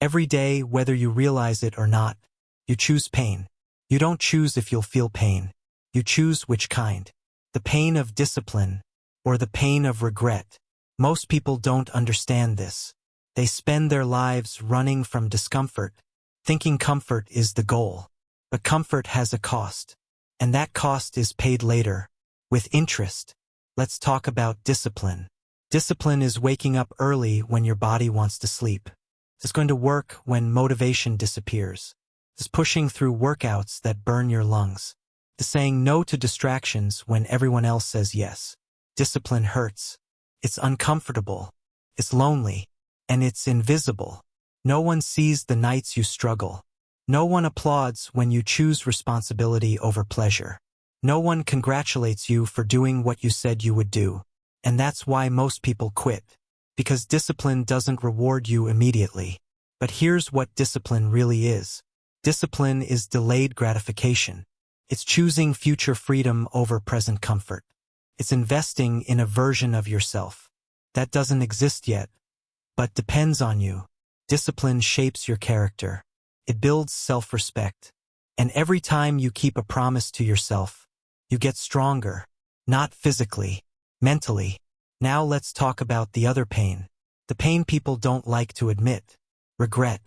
Every day, whether you realize it or not, you choose pain. You don't choose if you'll feel pain. You choose which kind. The pain of discipline or the pain of regret. Most people don't understand this. They spend their lives running from discomfort, thinking comfort is the goal. But comfort has a cost, and that cost is paid later, with interest. Let's talk about discipline. Discipline is waking up early when your body wants to sleep. It's going to work when motivation disappears. It's pushing through workouts that burn your lungs. It's saying no to distractions when everyone else says yes. Discipline hurts. It's uncomfortable. It's lonely. And it's invisible. No one sees the nights you struggle. No one applauds when you choose responsibility over pleasure. No one congratulates you for doing what you said you would do. And that's why most people quit. Because discipline doesn't reward you immediately. But here's what discipline really is. Discipline is delayed gratification. It's choosing future freedom over present comfort. It's investing in a version of yourself that doesn't exist yet, but depends on you. Discipline shapes your character. It builds self-respect. And every time you keep a promise to yourself, you get stronger. Not physically, mentally. Now let's talk about the other pain. The pain people don't like to admit. Regret.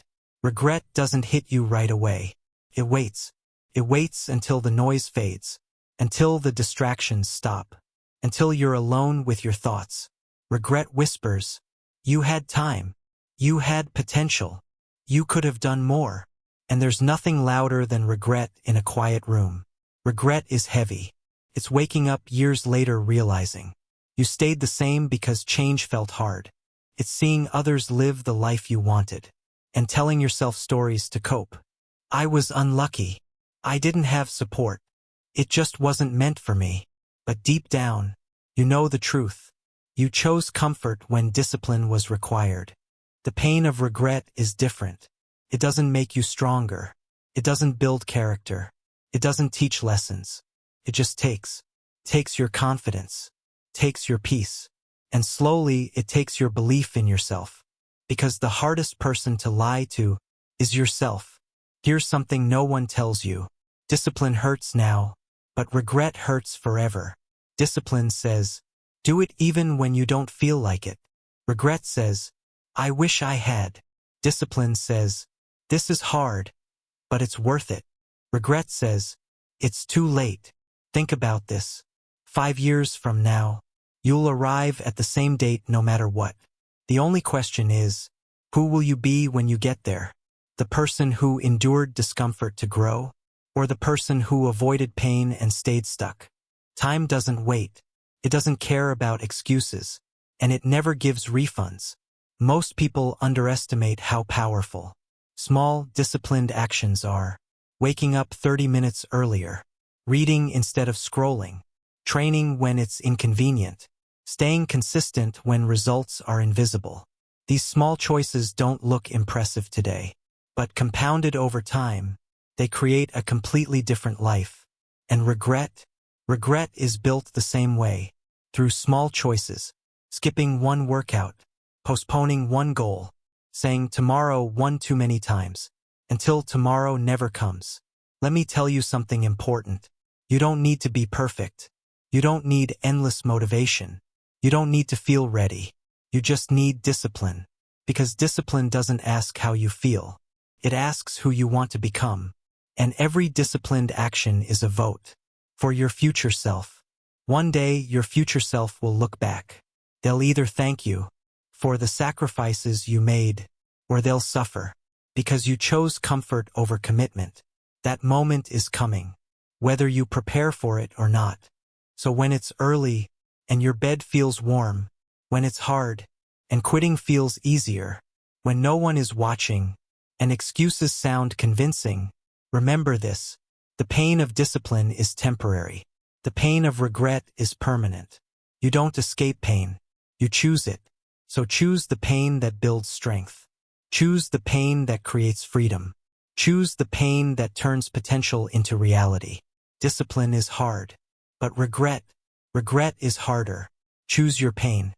Regret doesn't hit you right away. It waits. It waits until the noise fades. Until the distractions stop. Until you're alone with your thoughts. Regret whispers, you had time. You had potential. You could have done more. And there's nothing louder than regret in a quiet room. Regret is heavy. It's waking up years later realizing you stayed the same because change felt hard. It's seeing others live the life you wanted and telling yourself stories to cope. I was unlucky. I didn't have support. It just wasn't meant for me. But deep down, you know the truth. You chose comfort when discipline was required. The pain of regret is different. It doesn't make you stronger. It doesn't build character. It doesn't teach lessons. It just takes your confidence, takes your peace, and slowly it takes your belief in yourself. Because the hardest person to lie to is yourself. Here's something no one tells you. Discipline hurts now, but regret hurts forever. Discipline says, do it even when you don't feel like it. Regret says, I wish I had. Discipline says, this is hard, but it's worth it. Regret says, it's too late. Think about this. 5 years from now, you'll arrive at the same date no matter what. The only question is, who will you be when you get there? The person who endured discomfort to grow, or the person who avoided pain and stayed stuck? Time doesn't wait. It doesn't care about excuses, and it never gives refunds. Most people underestimate how powerful small, disciplined actions are. Waking up 30 minutes earlier, reading instead of scrolling, training when it's inconvenient, staying consistent when results are invisible. These small choices don't look impressive today, but compounded over time, they create a completely different life. And regret is built the same way, through small choices, skipping one workout, postponing one goal, saying tomorrow one too many times, until tomorrow never comes. Let me tell you something important. You don't need to be perfect. You don't need endless motivation. You don't need to feel ready. You just need discipline. Because discipline doesn't ask how you feel. It asks who you want to become. And every disciplined action is a vote for your future self. One day, your future self will look back. They'll either thank you for the sacrifices you made, or they'll suffer because you chose comfort over commitment. That moment is coming, whether you prepare for it or not. So when it's early and your bed feels warm, when it's hard and quitting feels easier, when no one is watching and excuses sound convincing, remember this. The pain of discipline is temporary. The pain of regret is permanent. You don't escape pain. You choose it. So choose the pain that builds strength. Choose the pain that creates freedom. Choose the pain that turns potential into reality. Discipline is hard, but regret is harder. Choose your pain.